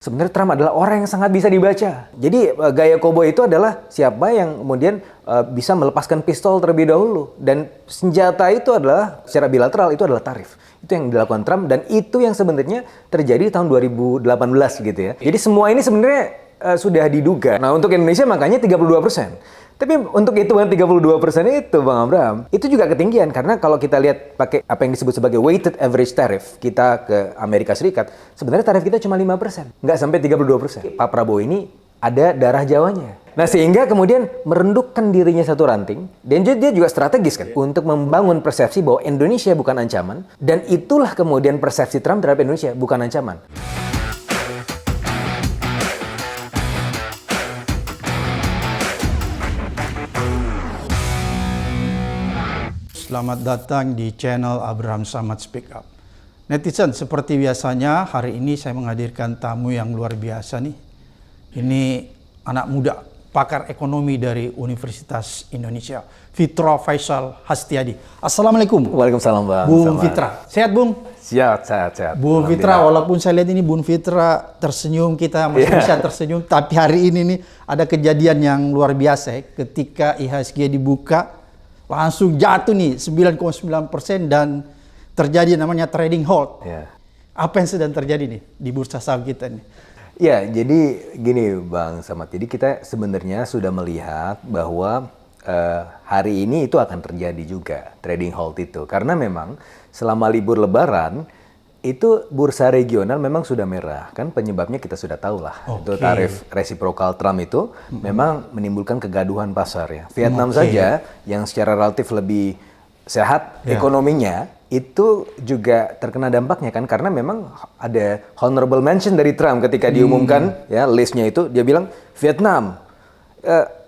Sebenarnya Trump adalah orang yang sangat bisa dibaca. Jadi gaya koboi itu adalah siapa yang kemudian bisa melepaskan pistol terlebih dahulu. Dan senjata itu adalah secara bilateral itu adalah tarif. Itu yang dilakukan Trump dan itu yang sebenarnya terjadi di tahun 2018 gitu ya. Jadi semua ini sebenarnya sudah diduga. Nah untuk Indonesia makanya 32%. Tapi untuk hitungan 32% itu Bang Abraham, itu juga ketinggian. Karena kalau kita lihat pakai apa yang disebut sebagai weighted average tariff kita ke Amerika Serikat, sebenarnya tarif kita cuma 5%, nggak sampai 32%. Pak Prabowo ini ada darah Jawanya. Nah sehingga kemudian merendukkan dirinya satu ranting, dan dia juga strategis kan, untuk membangun persepsi bahwa Indonesia bukan ancaman, dan itulah kemudian persepsi Trump terhadap Indonesia, bukan ancaman. Selamat datang di channel Abraham Samad Speak Up. Netizen, seperti biasanya hari ini saya menghadirkan tamu yang luar biasa nih. Ini anak muda, pakar ekonomi dari Universitas Indonesia, Fitra Faisal Hastiadi. Assalamualaikum. Waalaikumsalam Bang. Bung Fitra. Sehat Bung? Sehat. Bung Fitra, walaupun saya lihat ini Bung Fitra tersenyum, kita masih bisa tersenyum. Tapi hari ini nih ada kejadian yang luar biasa ya. Ketika IHSG dibuka, langsung jatuh nih 9,9% dan terjadi namanya trading halt. Ya. Apa yang sedang terjadi nih di bursa saham kita nih? Ya, jadi gini Bang Samad. Jadi kita sebenarnya sudah melihat bahwa hari ini itu akan terjadi juga trading halt itu. Karena memang selama libur Lebaran itu bursa regional memang sudah merah, kan penyebabnya kita sudah tahu lah. Itu tarif resiprokal Trump itu memang menimbulkan kegaduhan pasar ya. Vietnam saja yang secara relatif lebih sehat ekonominya itu juga terkena dampaknya kan, karena memang ada honorable mention dari Trump ketika diumumkan ya listnya itu, dia bilang Vietnam,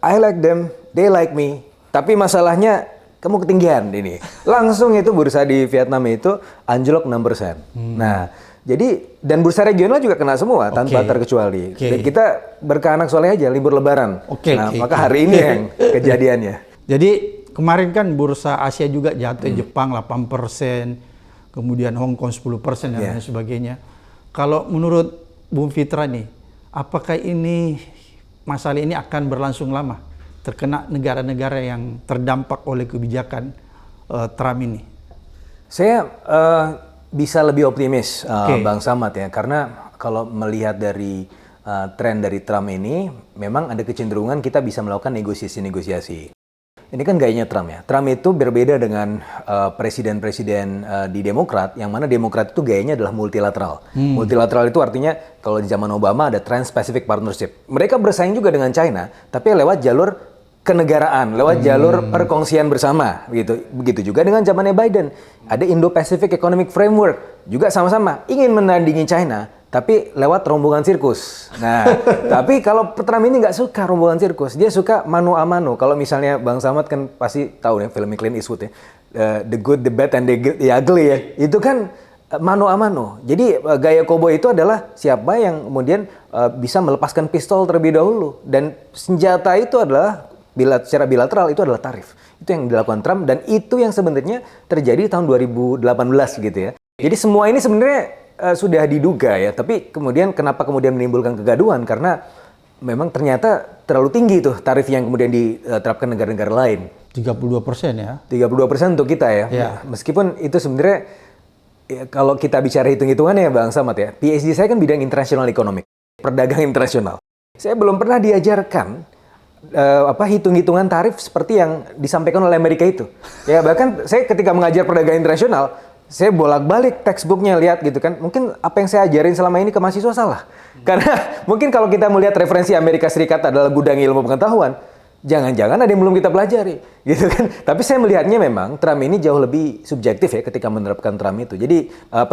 I like them, they like me, tapi masalahnya kamu ketinggian ini. Langsung itu bursa di Vietnam itu anjlok 6%. Nah, jadi dan bursa regional juga kena semua tanpa terkecuali. Dan kita berkeanak soleh aja libur Lebaran. Maka hari ini yang kejadiannya. Jadi kemarin kan bursa Asia juga jatuh, Jepang 8%, kemudian Hong Kong 10% dan lain sebagainya. Kalau menurut Bung Fitra nih, apakah ini masalah ini akan berlangsung lama? Terkena negara-negara yang terdampak oleh kebijakan Trump ini? Saya bisa lebih optimis Bang Samad ya, karena kalau melihat dari tren dari Trump ini, memang ada kecenderungan kita bisa melakukan negosiasi-negosiasi. Ini kan gayanya Trump ya. Trump itu berbeda dengan presiden-presiden di Demokrat, yang mana Demokrat itu gayanya adalah multilateral. Multilateral itu artinya kalau di zaman Obama ada Trans-Pacific Partnership. Mereka bersaing juga dengan China, tapi lewat jalur kenegaraan, lewat jalur perkongsian bersama, begitu. Begitu juga dengan zamannya Biden. Ada Indo-Pacific Economic Framework, juga sama-sama ingin menandingi China, tapi lewat rombongan sirkus. Nah, tapi kalau Trump ini nggak suka rombongan sirkus, dia suka mano a mano. Kalau misalnya Bang Samad kan pasti tahu ya film Clint Eastwood ya, The Good, The Bad, and The Ugly ya. Itu kan mano a mano. Jadi gaya koboi itu adalah siapa yang kemudian bisa melepaskan pistol terlebih dahulu. Dan senjata itu adalah secara bilateral itu adalah tarif. Itu yang dilakukan Trump dan itu yang sebenarnya terjadi tahun 2018 gitu ya. Jadi semua ini sebenarnya sudah diduga ya, tapi kemudian kenapa kemudian menimbulkan kegaduhan? Karena memang ternyata terlalu tinggi tuh tarif yang kemudian diterapkan negara-negara lain. 32% ya? 32% untuk kita ya. Meskipun itu sebenarnya ya, kalau kita bicara hitung-hitungannya ya Bang Samad ya, PhD saya kan bidang international economic, perdagangan internasional. Saya belum pernah diajarkan hitung-hitungan tarif seperti yang disampaikan oleh Amerika itu. Ya bahkan saya ketika mengajar perdagangan internasional, saya bolak-balik textbooknya lihat gitu kan. Mungkin apa yang saya ajarin selama ini ke mahasiswa salah. Karena mungkin kalau kita melihat referensi Amerika Serikat adalah gudang ilmu pengetahuan, jangan-jangan ada yang belum kita pelajari, gitu kan. Tapi saya melihatnya memang Trump ini jauh lebih subjektif ya ketika menerapkan Trump itu. Jadi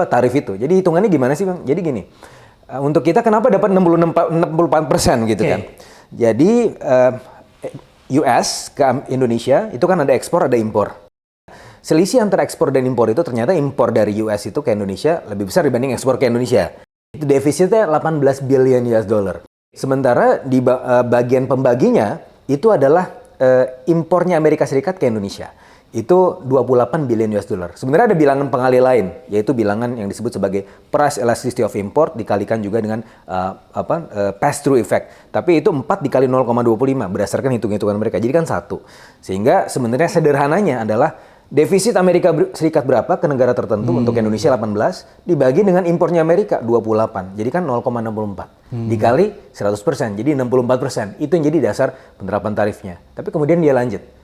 tarif itu. Jadi hitungannya gimana sih Bang? Jadi gini, untuk kita kenapa dapat 64% gitu kan? Jadi US ke Indonesia itu kan ada ekspor, ada impor. Selisih antara ekspor dan impor itu ternyata impor dari US itu ke Indonesia lebih besar dibanding ekspor ke Indonesia. Itu defisitnya 18 billion US dollar. Sementara di bagian pembaginya itu adalah impornya Amerika Serikat ke Indonesia. itu 28 billion US dollar. Sebenarnya ada bilangan pengali lain, yaitu bilangan yang disebut sebagai price elasticity of import dikalikan juga dengan pass through effect. Tapi itu 4 dikali 0,25 berdasarkan hitung-hitungan mereka. Jadi kan 1. Sehingga sebenarnya sederhananya adalah defisit Amerika Serikat berapa ke negara tertentu untuk Indonesia 18 dibagi dengan impornya Amerika 28. Jadi kan 0,64 dikali 100%. Jadi 64%. Itu yang jadi dasar penerapan tarifnya. Tapi kemudian dia lanjut.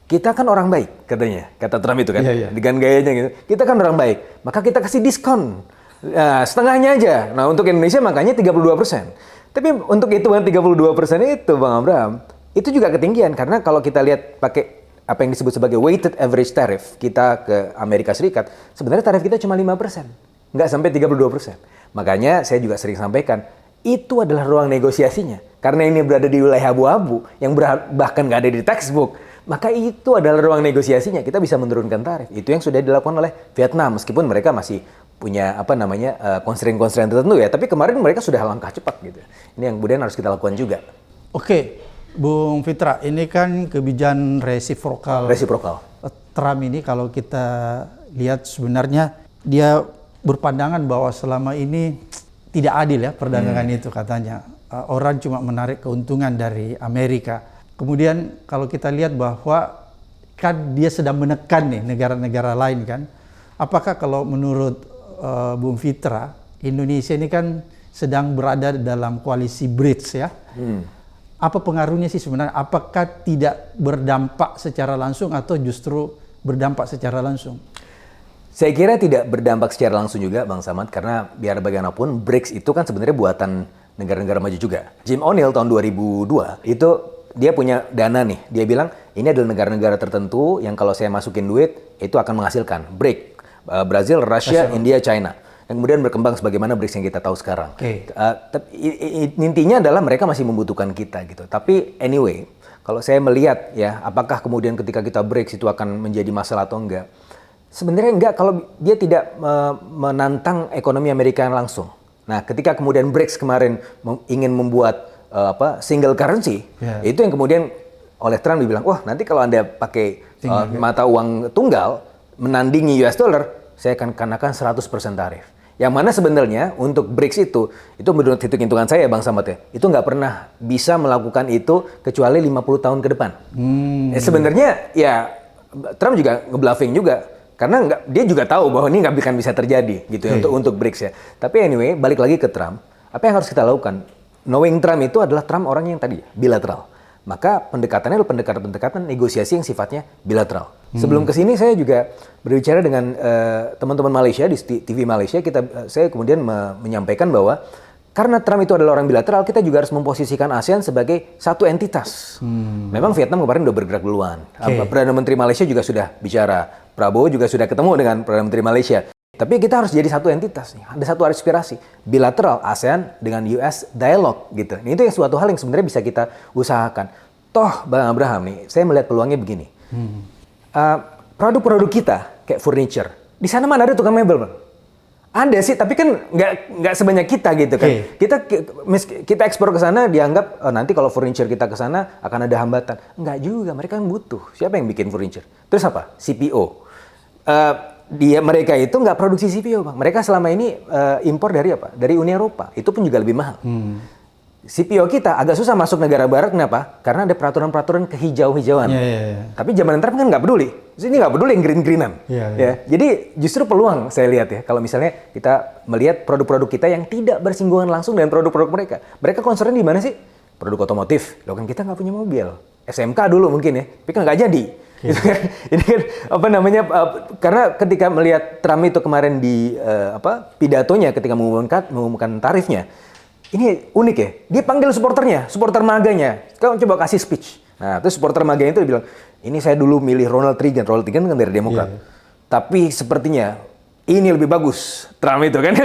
Kita kan orang baik, katanya. Kata Trump itu kan, dengan gayanya gitu. Kita kan orang baik, maka kita kasih diskon. Nah, setengahnya aja. Nah, untuk Indonesia makanya 32%. Tapi untuk hitungan 32% itu, Bang Abraham, itu juga ketinggian. Karena kalau kita lihat pakai apa yang disebut sebagai weighted average tariff kita ke Amerika Serikat, sebenarnya tarif kita cuma 5%. Nggak sampai 32%. Makanya saya juga sering sampaikan, itu adalah ruang negosiasinya. Karena ini berada di wilayah abu-abu, yang bahkan nggak ada di textbook. Maka itu adalah ruang negosiasinya. Kita bisa menurunkan tarif. Itu yang sudah dilakukan oleh Vietnam. Meskipun mereka masih punya constraint-constraint tertentu ya. Tapi kemarin mereka sudah langkah cepat gitu. Ini yang kemudian harus kita lakukan juga. Oke, Bung Fitra, ini kan kebijakan resiprokal. Trump ini kalau kita lihat sebenarnya dia berpandangan bahwa selama ini tidak adil ya perdagangan itu katanya. Orang cuma menarik keuntungan dari Amerika. Kemudian kalau kita lihat bahwa kan dia sedang menekan nih negara-negara lain kan. Apakah kalau menurut Bung Fitra, Indonesia ini kan sedang berada dalam koalisi BRICS ya. Apa pengaruhnya sih sebenarnya? Apakah tidak berdampak secara langsung atau justru berdampak secara langsung? Saya kira tidak berdampak secara langsung juga Bang Samad, karena biar bagaimanapun BRICS itu kan sebenarnya buatan negara-negara maju juga. Jim O'Neill tahun 2002 itu dia punya dana nih. Dia bilang ini adalah negara-negara tertentu yang kalau saya masukin duit itu akan menghasilkan. BRIC, Brazil, Rusia, India, China. Yang kemudian berkembang sebagaimana BRICS yang kita tahu sekarang. Intinya adalah mereka masih membutuhkan kita gitu. Tapi anyway, kalau saya melihat ya, apakah kemudian ketika kita BRICS itu akan menjadi masalah atau enggak? Sebenarnya enggak kalau dia tidak menantang ekonomi Amerika langsung. Nah, ketika kemudian BRICS kemarin ingin membuat single currency, itu yang kemudian oleh Trump dibilang, wah nanti kalau Anda pakai mata uang tunggal menandingi US dollar, saya akan kenakan 100% tarif. Yang mana sebenarnya untuk BRICS itu menurut hitung-hitungan saya Bang Samad ya, itu nggak pernah bisa melakukan itu kecuali 50 tahun ke depan. Sebenarnya ya Trump juga ngebluffing juga. Karena dia juga tahu bahwa ini nggak akan bisa terjadi gitu ya untuk BRICS ya. Tapi anyway, balik lagi ke Trump, apa yang harus kita lakukan? Knowing Trump itu adalah Trump orang yang tadi bilateral. Maka pendekatannya adalah pendekatan negosiasi yang sifatnya bilateral. Sebelum kesini saya juga berbicara dengan teman-teman Malaysia di TV Malaysia. Saya kemudian menyampaikan bahwa karena Trump itu adalah orang bilateral, kita juga harus memposisikan ASEAN sebagai satu entitas. Memang Vietnam kemarin udah bergerak duluan. Perdana Menteri Malaysia juga sudah bicara. Prabowo juga sudah ketemu dengan Perdana Menteri Malaysia. Tapi kita harus jadi satu entitas nih. Ada satu aspirasi bilateral ASEAN dengan US dialog gitu. Ini itu yang suatu hal yang sebenarnya bisa kita usahakan. Toh Bang Abraham nih, saya melihat peluangnya begini. Produk-produk kita kayak furniture, di sana mana ada tukang mebel, Bang? Ada sih, tapi kan nggak sebanyak kita gitu kan. Kita ekspor ke sana dianggap nanti kalau furniture kita ke sana akan ada hambatan. Nggak juga, mereka kan butuh. Siapa yang bikin furniture? Terus apa? CPO. Mereka itu nggak produksi CPO, Bang. Mereka selama ini impor dari apa? Dari Uni Eropa. Itu pun juga lebih mahal. CPO kita agak susah masuk negara barat, kenapa? Karena ada peraturan-peraturan kehijau-hijauan. Tapi zaman Trump kan nggak peduli. Ini nggak peduli yang green-greenan. Ya. Jadi justru peluang saya lihat ya, kalau misalnya kita melihat produk-produk kita yang tidak bersinggungan langsung dengan produk-produk mereka. Mereka concern di mana sih? Produk otomotif. Loh kan kita nggak punya mobil. SMK dulu mungkin ya, tapi kan nggak jadi. Gitu kan. Ini kan karena ketika melihat Trump itu kemarin di pidatonya ketika mengumumkan tarifnya, ini unik ya. Dia panggil supporter maganya. Kamu coba kasih speech. Nah, terus supporter maganya itu bilang, ini saya dulu milih Ronald Reagan. Ronald Reagan kan dari Demokrat. Tapi sepertinya ini lebih bagus Trump itu kan.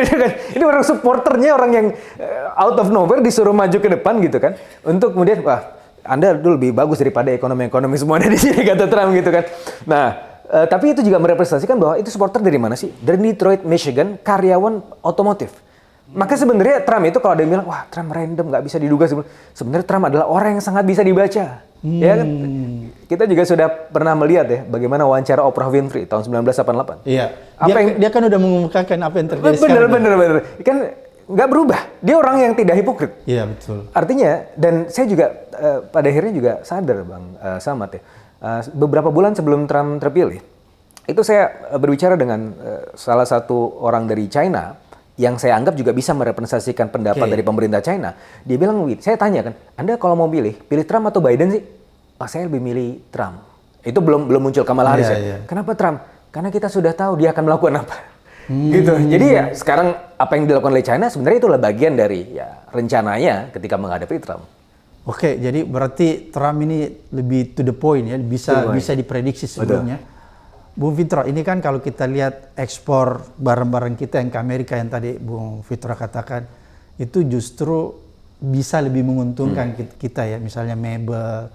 Ini orang supporternya, orang yang out of nowhere disuruh maju ke depan gitu kan. Untuk kemudian, wah Anda dulu lebih bagus daripada ekonomi semua ada di sini, kata Trump gitu kan. Nah, tapi itu juga merepresentasikan bahwa itu supporter dari mana sih? Dari Detroit, Michigan, karyawan otomotif. Maka sebenarnya Trump itu kalau ada yang bilang, wah Trump random, nggak bisa diduga. Sebenarnya Trump adalah orang yang sangat bisa dibaca. Ya kan? Kita juga sudah pernah melihat ya bagaimana wawancara Oprah Winfrey tahun 1988. Iya. Apa Dia kan udah mengumumkakan apa yang terjadi bener. Kan nggak berubah. Dia orang yang tidak hipokrit. Iya, betul. Artinya, dan saya juga pada akhirnya juga sadar Bang Samad ya. Beberapa bulan sebelum Trump terpilih, itu saya berbicara dengan salah satu orang dari China yang saya anggap juga bisa merepresentasikan pendapat dari pemerintah China. Dia bilang, saya tanya kan, Anda kalau mau pilih Trump atau Biden sih? Saya lebih milih Trump. Itu belum muncul Kamala Harris ya. Kenapa Trump? Karena kita sudah tahu dia akan melakukan apa. Gitu. Jadi ya sekarang apa yang dilakukan oleh China sebenarnya itulah bagian dari ya rencananya ketika menghadapi Trump. Oke, jadi berarti Trump ini lebih to the point ya, bisa diprediksi sebelumnya. Bung Fitra, ini kan kalau kita lihat ekspor barang-barang kita yang ke Amerika yang tadi Bung Fitra katakan, itu justru bisa lebih menguntungkan kita ya, misalnya mebel,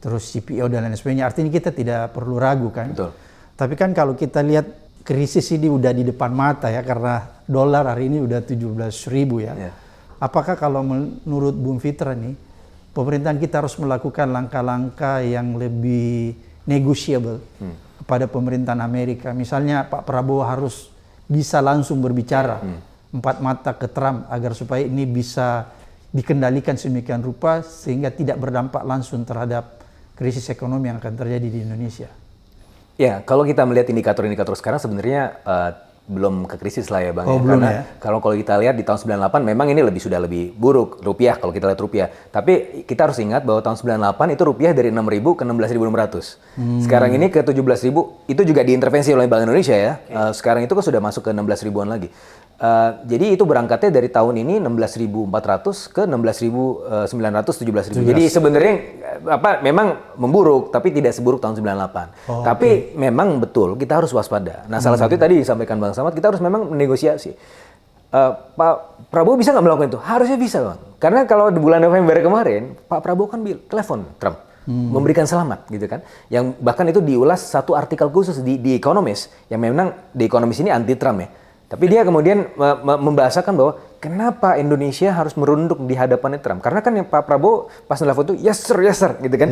terus CPO dan lain sebagainya. Artinya kita tidak perlu ragu kan. Betul. Tapi kan kalau kita lihat krisis ini udah di depan mata ya, karena dolar hari ini udah 17.000 ya. Apakah kalau menurut Bung Fitra nih, pemerintahan kita harus melakukan langkah-langkah yang lebih negotiable kepada pemerintahan Amerika? Misalnya Pak Prabowo harus bisa langsung berbicara empat mata ke Trump agar supaya ini bisa dikendalikan sedemikian rupa sehingga tidak berdampak langsung terhadap krisis ekonomi yang akan terjadi di Indonesia. Ya, kalau kita melihat indikator-indikator sekarang sebenarnya belum ke krisis lah ya Bang. Belum Karena ya? kalau kita lihat di tahun 98 memang ini sudah lebih buruk rupiah kalau kita lihat rupiah. Tapi kita harus ingat bahwa tahun 98 itu rupiah dari 6.000 ke 16.600. Sekarang ini ke 17.000, itu juga diintervensi oleh Bank Indonesia ya. Sekarang itu kan sudah masuk ke 16.000-an lagi. Jadi itu berangkatnya dari tahun ini 16.400 ke 16.900, 17.000. Jadi sebenarnya memang memburuk tapi tidak seburuk tahun 98. Tapi memang betul kita harus waspada. Nah, salah satu tadi disampaikan Bang Samad, kita harus memang menegosiasi. Pak Prabowo bisa nggak melakukan itu? Harusnya bisa Bang. Karena kalau di bulan November kemarin, Pak Prabowo kan telepon Trump. Memberikan selamat gitu kan. Yang bahkan itu diulas satu artikel khusus di Economist. Yang memang di Economist ini anti Trump ya. Tapi dia kemudian membahasakan bahwa kenapa Indonesia harus merunduk di hadapan Trump. Karena kan yang Pak Prabowo pas nelfon itu yes sir gitu kan.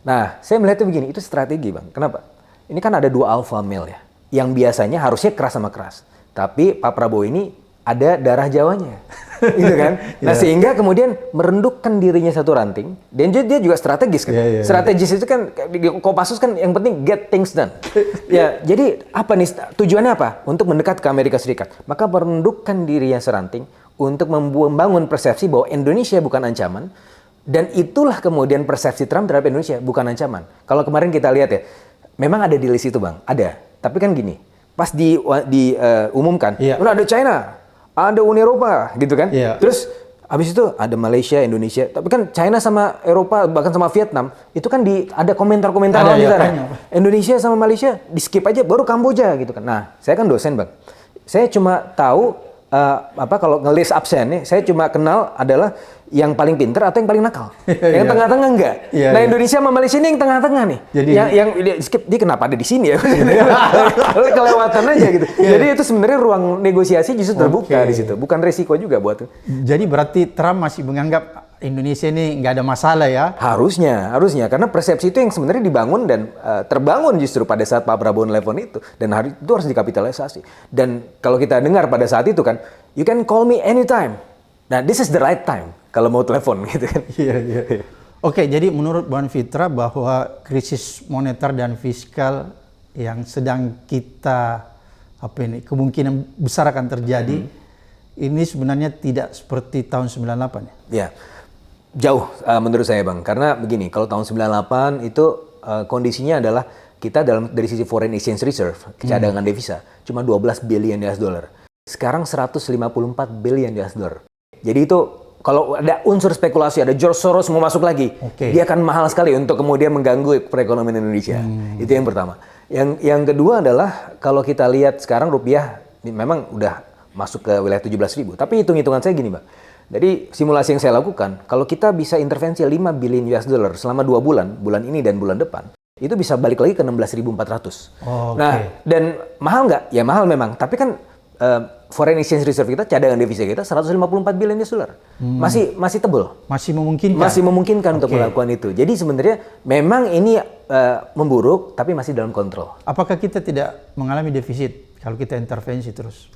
Nah, saya melihatnya begini, itu strategi Bang. Kenapa? Ini kan ada dua alpha male ya. Yang biasanya harusnya keras sama keras. Tapi Pak Prabowo ini ada darah Jawanya. Gitu kan. Nah, sehingga kemudian merendukkan dirinya satu ranting. Dan dia juga strategis kan. Strategis itu kan di Kopassus kan yang penting get things done. Ya, jadi apa nih tujuannya apa? Untuk mendekat ke Amerika Serikat. Maka merendukkan dirinya seranting untuk membangun persepsi bahwa Indonesia bukan ancaman. Dan itulah kemudian persepsi Trump terhadap Indonesia bukan ancaman. Kalau kemarin kita lihat ya, memang ada di list itu Bang, ada. Tapi kan gini, pas diumumkan, ada China, ada Uni Eropa gitu kan. Terus habis itu ada Malaysia, Indonesia. Tapi kan China sama Eropa bahkan sama Vietnam itu kan ada komentar-komentar di sana. Indonesia sama Malaysia di skip aja, baru Kamboja gitu kan. Nah, saya kan dosen Bang. Saya cuma tahu kalau nge-list absen nih, saya cuma kenal adalah yang paling pinter atau yang paling nakal. Yang tengah-tengah enggak. Nah, Indonesia sama Malaysia ini yang tengah-tengah nih. Jadi yang skip, dia kenapa ada di sini ya? Kelewatan aja gitu. Jadi itu sebenarnya ruang negosiasi justru terbuka di situ. Bukan resiko juga buat. Jadi berarti Trump masih menganggap Indonesia ini nggak ada masalah ya? Harusnya. Karena persepsi itu yang sebenarnya dibangun dan terbangun justru pada saat Pak Prabowo nelfon itu. Dan itu harus dikapitalisasi. Dan kalau kita dengar pada saat itu kan, you can call me anytime. Nah, this is the right time kalau mau telepon gitu kan. Oke, jadi menurut Bang Fitra bahwa krisis moneter dan fiskal yang sedang kita kemungkinan besar akan terjadi, ini sebenarnya tidak seperti tahun 98 ya? Ya. Jauh menurut saya Bang, karena begini, kalau tahun 98 itu kondisinya adalah kita dari sisi foreign exchange reserve, cadangan devisa, cuma 12 billion US dollar. Sekarang 154 billion US dollar. Jadi itu kalau ada unsur spekulasi, ada George Soros mau masuk lagi, dia akan mahal sekali untuk kemudian mengganggu perekonomian Indonesia. Itu yang pertama. Yang kedua adalah kalau kita lihat sekarang rupiah memang udah masuk ke wilayah 17.000. Tapi hitung-hitungan saya gini Bang. Dari simulasi yang saya lakukan, kalau kita bisa intervensi 5 billion US dollar selama 2 bulan ini dan bulan depan, itu bisa balik lagi ke 16.400. Nah, dan mahal nggak? Ya mahal memang. Tapi kan foreign exchange reserve kita, cadangan devisa kita 154 billion US dollar. Masih tebel. Masih memungkinkan. Masih memungkinkan untuk melakukan itu. Jadi sebenarnya memang ini memburuk tapi masih dalam kontrol. Apakah kita tidak mengalami defisit kalau kita intervensi terus?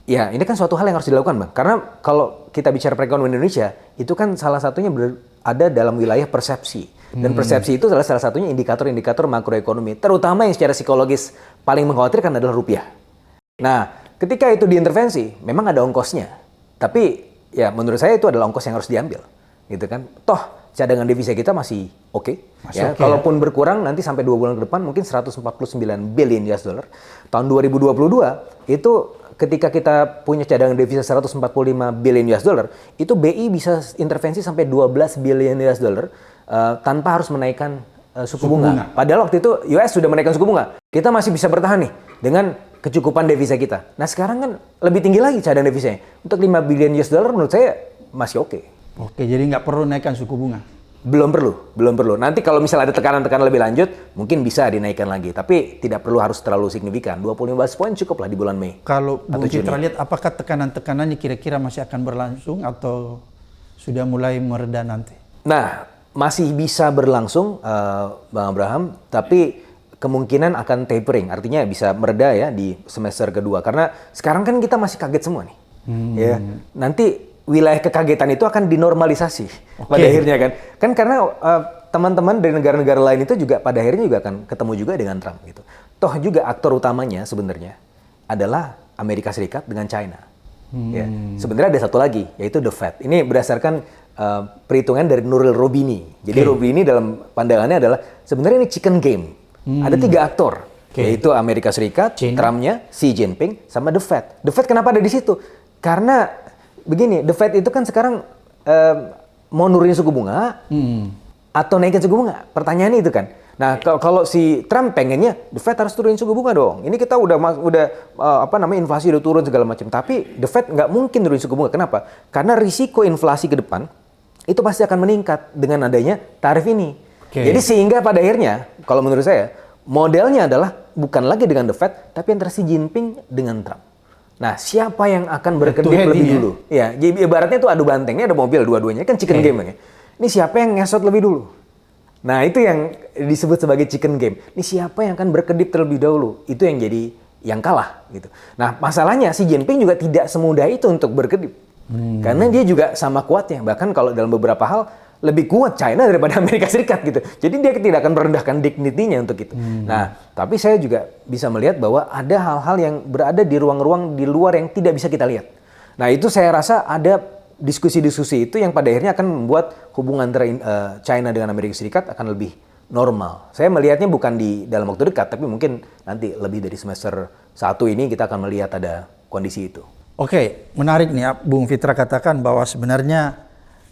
Ya, ini kan suatu hal yang harus dilakukan, Bang. Karena kalau kita bicara perekonomian Indonesia, itu kan salah satunya ada dalam wilayah persepsi. Dan persepsi itu adalah salah satunya indikator-indikator makroekonomi. Terutama yang secara psikologis paling mengkhawatirkan adalah rupiah. Nah, ketika itu diintervensi, memang ada ongkosnya. Tapi ya menurut saya itu adalah ongkos yang harus diambil. Gitu kan. Toh, cadangan devisa kita masih oke. Ya, kalaupun berkurang nanti sampai 2 bulan ke depan mungkin 149 billion US dollar. Tahun 2022 itu ketika kita punya cadangan devisa 145 billion US dollar, itu BI bisa intervensi sampai 12 billion US dollar tanpa harus menaikkan suku bunga. Padahal waktu itu US sudah menaikkan suku bunga. Kita masih bisa bertahan nih dengan kecukupan devisa kita. Nah sekarang kan lebih tinggi lagi cadangan devisanya. Untuk 5 billion US dollar menurut saya masih oke. Oke, jadi nggak perlu naikkan suku bunga? Belum perlu. Nanti kalau misalnya ada tekanan-tekanan lebih lanjut, mungkin bisa dinaikkan lagi. Tapi tidak perlu harus terlalu signifikan. 25 basis poin cukup lah di bulan Mei. Kalau Bung Fitra lihat, apakah tekanan-tekanannya kira-kira masih akan berlangsung atau sudah mulai mereda nanti? Nah, masih bisa berlangsung, Bang Abraham. Tapi kemungkinan akan tapering. Artinya bisa mereda ya di semester kedua. Karena sekarang kan kita masih kaget semua nih. Ya, nanti wilayah kekagetan itu akan dinormalisasi pada akhirnya kan karena teman-teman dari negara-negara lain itu juga pada akhirnya juga akan ketemu juga dengan Trump gitu. Toh juga aktor utamanya sebenarnya adalah Amerika Serikat dengan China. Ya, sebenarnya ada satu lagi yaitu the Fed. Ini berdasarkan perhitungan dari Nurul Robini. Jadi Robini dalam pandangannya adalah sebenarnya ini chicken game. Ada 3 aktor yaitu Amerika Serikat, Trumpnya, Xi Jinping, sama the Fed. The Fed kenapa ada di situ? Karena begini, the Fed itu kan sekarang mau nurunin suku bunga atau naikin suku bunga. Pertanyaannya itu kan. Nah, kalau si Trump pengennya the Fed harus turunin suku bunga dong. Ini kita udah inflasi udah turun segala macam. Tapi the Fed nggak mungkin nurunin suku bunga. Kenapa? Karena risiko inflasi ke depan itu pasti akan meningkat dengan adanya tarif ini. Jadi sehingga pada akhirnya, kalau menurut saya, modelnya adalah bukan lagi dengan the Fed, tapi antara Xi Jinping dengan Trump. Nah, siapa yang akan berkedip lebih dulu? Ya, ibaratnya itu adu bantengnya ada mobil dua-duanya kan chicken game ya. Ini siapa yang ngesot lebih dulu? Nah, itu yang disebut sebagai chicken game. Ini siapa yang akan berkedip terlebih dahulu? Itu yang jadi yang kalah gitu. Nah, masalahnya Xi Jinping juga tidak semudah itu untuk berkedip. Karena dia juga sama kuatnya. Bahkan kalau dalam beberapa hal lebih kuat China daripada Amerika Serikat gitu. Jadi dia tidak akan merendahkan dignity-nya untuk itu. Nah, tapi saya juga bisa melihat bahwa ada hal-hal yang berada di ruang-ruang di luar yang tidak bisa kita lihat. Nah, itu saya rasa ada diskusi-diskusi itu yang pada akhirnya akan membuat hubungan antara China dengan Amerika Serikat akan lebih normal. Saya melihatnya bukan di dalam waktu dekat, tapi mungkin nanti lebih dari semester 1 ini kita akan melihat ada kondisi itu. Oke, menarik nih Bung Fitra katakan bahwa sebenarnya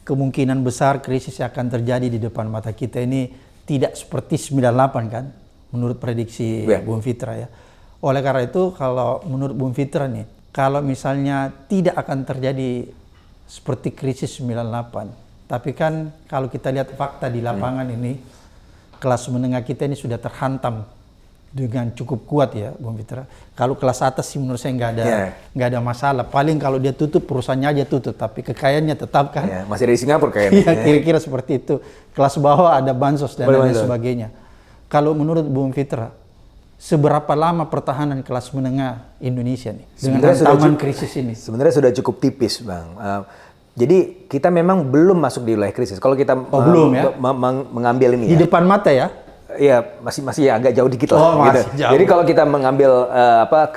kemungkinan besar krisis yang akan terjadi di depan mata kita ini tidak seperti 98 kan, menurut prediksi Bung Fitra ya. Oleh karena itu, kalau menurut Bung Fitra nih, kalau misalnya tidak akan terjadi seperti krisis 98, tapi kan kalau kita lihat fakta di lapangan ini, kelas menengah kita ini sudah terhantam dengan cukup kuat ya, Bung Fitra. Kalau kelas atas sih menurut saya nggak ada masalah. Paling kalau dia tutup perusahaannya aja tutup, tapi kekayaannya tetap kan. Masih dari Singapura kayaknya. Iya, kira-kira seperti itu. Kelas bawah ada bansos dan lain sebagainya. Kalau menurut Bung Fitra, seberapa lama pertahanan kelas menengah Indonesia nih dengan ancaman krisis ini? Sebenarnya sudah cukup tipis, Bang. Jadi kita memang belum masuk di wilayah krisis. Kalau kita belum ya? mengambil ini di depan mata ya. Iya, masih agak jauh dikit lah gitu. Jauh. Jadi kalau kita mengambil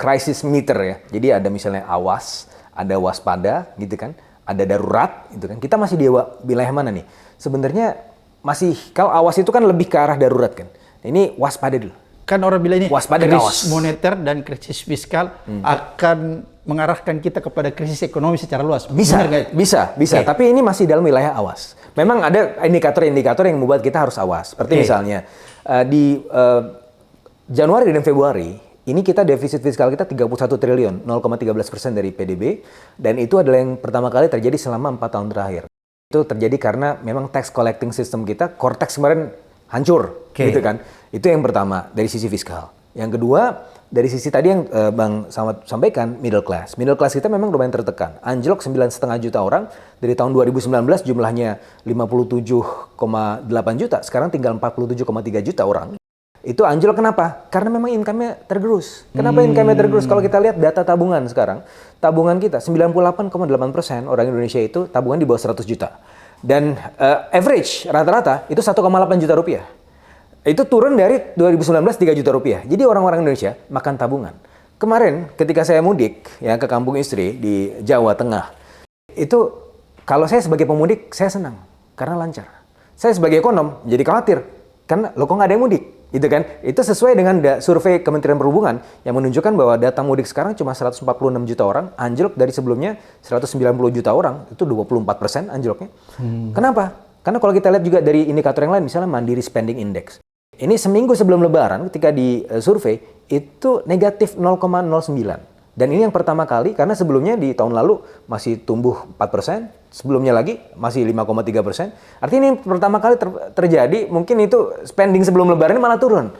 crisis meter ya. Jadi ada misalnya awas, ada waspada gitu kan, ada darurat gitu kan. Kita masih di wilayah mana nih? Sebenarnya masih kalau awas itu kan lebih ke arah darurat kan. Ini waspada dulu. Kan orang bilang ini waspada krisis moneter dan krisis fiskal akan mengarahkan kita kepada krisis ekonomi secara luas. Bisa. Tapi ini masih dalam wilayah awas. Memang ada indikator-indikator yang membuat kita harus awas. Seperti misalnya di Januari dan Februari ini kita defisit fiskal kita 31 triliun, 0,13% dari PDB, dan itu adalah yang pertama kali terjadi selama 4 tahun terakhir. Itu terjadi karena memang tax collecting system kita, core tax kemarin hancur, gitu kan. Itu yang pertama dari sisi fiskal. Yang kedua, dari sisi tadi yang Bang Samad sampaikan, middle class. Middle class kita memang lumayan tertekan. Anjlok 9,5 juta orang, dari tahun 2019 jumlahnya 57,8 juta, sekarang tinggal 47,3 juta orang. Itu anjlok kenapa? Karena memang income-nya tergerus. Kenapa income-nya tergerus? Kalau kita lihat data tabungan sekarang, tabungan kita 98,8% orang Indonesia itu tabungan di bawah 100 juta. Dan average rata-rata itu 1,8 juta rupiah. Itu turun dari 2019 3 juta rupiah. Jadi orang-orang Indonesia makan tabungan. Kemarin ketika saya mudik ya ke kampung istri di Jawa Tengah, itu kalau saya sebagai pemudik saya senang karena lancar. Saya sebagai ekonom jadi khawatir karena lo kok nggak ada yang mudik. Gitu kan? Itu sesuai dengan survei Kementerian Perhubungan yang menunjukkan bahwa data mudik sekarang cuma 146 juta orang, anjlok dari sebelumnya 190 juta orang, itu 24% anjloknya. Kenapa? Karena kalau kita lihat juga dari indikator yang lain, misalnya Mandiri Spending Index. Ini seminggu sebelum Lebaran ketika di survei itu negatif 0,09. Dan ini yang pertama kali karena sebelumnya di tahun lalu masih tumbuh 4%, sebelumnya lagi masih 5,3%. Artinya ini pertama kali terjadi, mungkin itu spending sebelum Lebaran malah turun.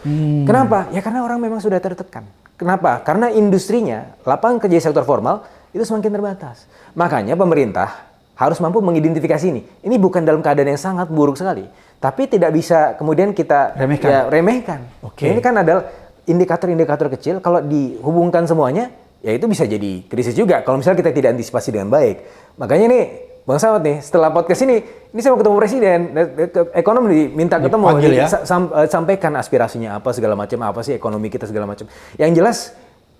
Kenapa? Ya karena orang memang sudah tertekan. Kenapa? Karena industrinya, lapangan kerja sektor formal itu semakin terbatas. Makanya pemerintah harus mampu mengidentifikasi ini. Ini bukan dalam keadaan yang sangat buruk sekali, tapi tidak bisa kemudian kita remehkan. Ini kan adalah indikator-indikator kecil, kalau dihubungkan semuanya, ya itu bisa jadi krisis juga kalau misalnya kita tidak antisipasi dengan baik. Makanya nih, Bang Samad nih, setelah podcast ini saya mau ketemu Presiden, ekonom diminta ketemu, sampaikan aspirasinya apa segala macam, apa sih ekonomi kita segala macam. Yang jelas,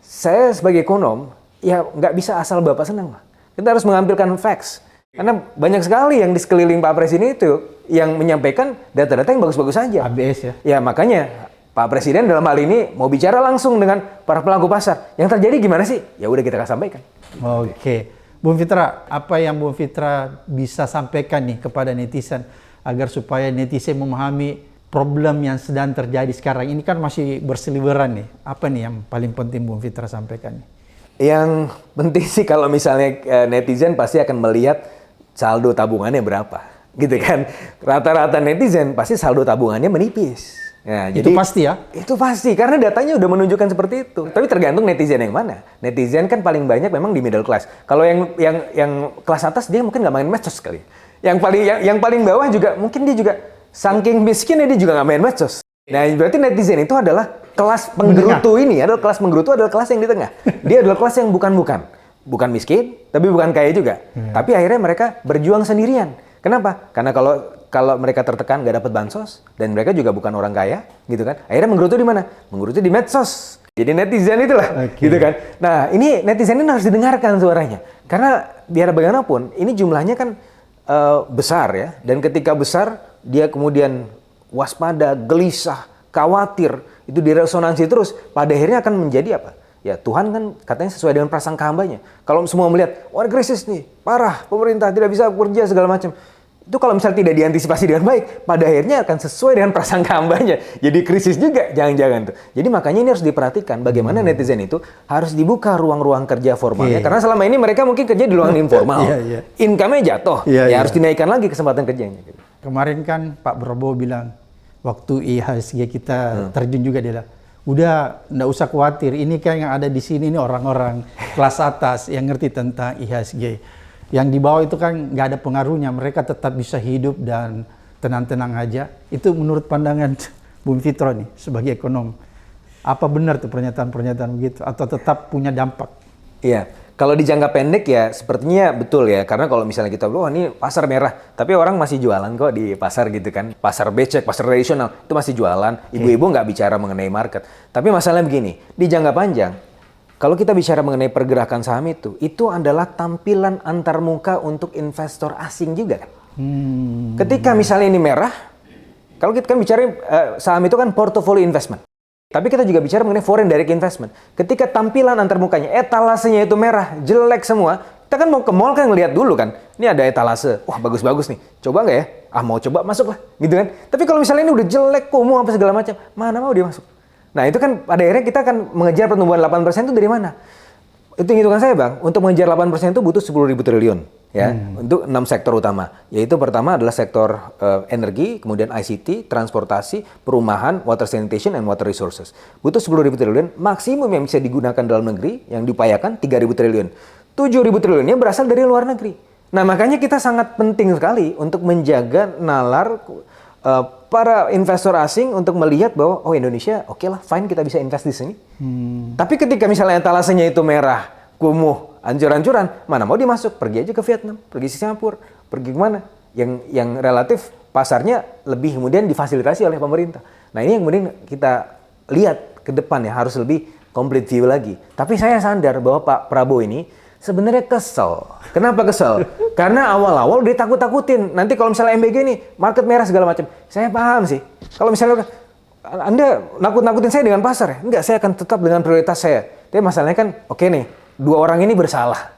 saya sebagai ekonom, ya nggak bisa asal Bapak senang. Kita harus mengambilkan facts. Karena banyak sekali yang di sekeliling Pak Presiden itu yang menyampaikan data-data yang bagus-bagus saja. ABS ya. Ya makanya Pak Presiden dalam hal ini mau bicara langsung dengan para pelaku pasar. Yang terjadi gimana sih? Ya udah kita sampaikan. Oke. Bung Fitra, apa yang Bung Fitra bisa sampaikan nih kepada netizen agar supaya netizen memahami problem yang sedang terjadi sekarang? Ini kan masih berseliweran nih. Apa nih yang paling penting Bung Fitra sampaikan nih? Yang penting sih kalau misalnya netizen pasti akan melihat saldo tabungannya berapa, gitu kan? Rata-rata netizen pasti saldo tabungannya menipis. Nah, itu jadi, pasti ya? Itu pasti, karena datanya udah menunjukkan seperti itu. Tapi tergantung netizen yang mana. Netizen kan paling banyak memang di middle class. Kalau yang kelas atas dia mungkin nggak main medsos kali. Yang paling bawah juga mungkin dia juga saking miskin dia juga nggak main medsos. Nah, berarti netizen itu adalah kelas penggerutu ini, adalah kelas penggerutu adalah kelas yang di tengah. Dia adalah kelas yang bukan miskin, tapi bukan kaya juga. Tapi akhirnya mereka berjuang sendirian. Kenapa? Karena kalau mereka tertekan nggak dapat bansos dan mereka juga bukan orang kaya, gitu kan? Akhirnya menggerutu di mana? Menggerutu di medsos. Jadi netizen itulah, gitu kan? Nah, ini netizen ini harus didengarkan suaranya, karena biar bagaimanapun ini jumlahnya kan besar ya, dan ketika besar dia kemudian waspada, gelisah, khawatir, itu diresonansi terus, pada akhirnya akan menjadi apa? Ya Tuhan kan katanya sesuai dengan prasangka hambanya. Kalau semua melihat, wah krisis nih, parah, pemerintah tidak bisa bekerja segala macam. Itu kalau misalnya tidak diantisipasi dengan baik, pada akhirnya akan sesuai dengan prasangka hambanya. Jadi krisis juga, jangan-jangan tuh. Jadi makanya ini harus diperhatikan bagaimana netizen itu harus dibuka ruang-ruang kerja formalnya. Karena selama ini mereka mungkin kerja di ruang informal. Income-nya jatuh, harus dinaikkan lagi kesempatan kerjanya. Kemarin kan Pak Prabowo bilang, waktu IHSG kita terjun juga dia bilang, udah nggak usah khawatir, ini kan yang ada di sini ini orang-orang kelas atas yang ngerti tentang IHSG. Yang di bawah itu kan nggak ada pengaruhnya, mereka tetap bisa hidup dan tenang-tenang aja. Itu menurut pandangan Bung Fitra nih sebagai ekonom. Apa benar tuh pernyataan-pernyataan begitu atau tetap punya dampak? Iya, kalau di jangka pendek ya sepertinya betul ya. Karena kalau misalnya kita bilang, ini pasar merah, tapi orang masih jualan kok di pasar gitu kan. Pasar becek, pasar tradisional, itu masih jualan. Ibu-ibu nggak bicara mengenai market. Tapi masalahnya begini, di jangka panjang, kalau kita bicara mengenai pergerakan saham itu adalah tampilan antar muka untuk investor asing juga kan. Ketika misalnya ini merah, kalau kita kan bicara saham itu kan portfolio investment. Tapi kita juga bicara mengenai foreign direct investment. Ketika tampilan antar mukanya, etalasenya itu merah, jelek semua, kita kan mau ke mall kan ngelihat dulu kan. Ini ada etalase, wah bagus-bagus nih, coba nggak ya? Ah mau coba, masuk lah, gitu kan. Tapi kalau misalnya ini udah jelek, kumuh apa segala macam, mana mau dia masuk? Nah itu kan pada akhirnya kita akan mengejar pertumbuhan 8% itu dari mana? hitung-hitungan saya Bang, untuk mengejar 8% itu butuh 10.000 triliun ya, untuk 6 sektor utama. Yaitu pertama adalah sektor energi, kemudian ICT, transportasi, perumahan, water sanitation, and water resources. Butuh 10.000 triliun, maksimum yang bisa digunakan dalam negeri, yang diupayakan 3.000 triliun. 7.000 triliunnya berasal dari luar negeri. Nah makanya kita sangat penting sekali untuk menjaga nalar para investor asing untuk melihat bahwa oh Indonesia oke lah, fine kita bisa invest di sini. Tapi ketika misalnya etalasenya itu merah, kumuh, hancur-hancuran, mana mau dia masuk? Pergi aja ke Vietnam, pergi ke Singapura, pergi kemana? Yang relatif pasarnya lebih kemudian difasilitasi oleh pemerintah. Nah ini yang kemudian kita lihat ke depan ya, harus lebih complete view lagi. Tapi saya sadar bahwa Pak Prabowo ini sebenarnya kesel. Kenapa kesel? Karena awal-awal dia takut-takutin. Nanti kalau misalnya MBG nih, market merah segala macam. Saya paham sih. Kalau misalnya Anda nakut-nakutin saya dengan pasar ya? Enggak, saya akan tetap dengan prioritas saya. Tapi masalahnya kan, oke nih, dua orang ini bersalah.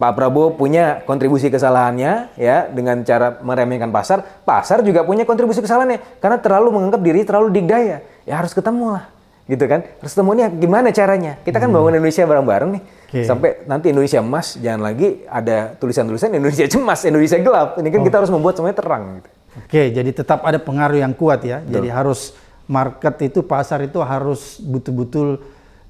Pak Prabowo punya kontribusi kesalahannya ya dengan cara meremehkan pasar. Pasar juga punya kontribusi kesalahannya karena terlalu menganggap diri terlalu digdaya. Ya harus ketemu lah. Gitu kan? Harus temunya gimana caranya? Kita kan bangun Indonesia bareng-bareng nih. Sampai nanti Indonesia emas, jangan lagi ada tulisan-tulisan Indonesia cemas, Indonesia gelap. Ini kan kita harus membuat semuanya terang. Gitu. Oke, jadi tetap ada pengaruh yang kuat ya. Jadi harus market itu, pasar itu harus betul-betul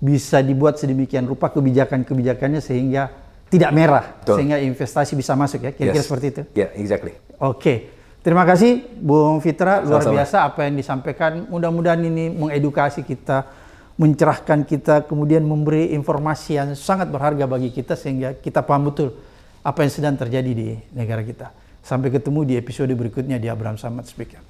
bisa dibuat sedemikian rupa kebijakannya sehingga tidak merah, sehingga investasi bisa masuk ya. Kira-kira seperti itu. Ya, exactly. Oke, terima kasih Bung Fitra, luar biasa apa yang disampaikan. Mudah-mudahan ini mengedukasi kita, mencerahkan kita, kemudian memberi informasi yang sangat berharga bagi kita sehingga kita paham betul apa yang sedang terjadi di negara kita. Sampai ketemu di episode berikutnya di Abraham Samad Speaker.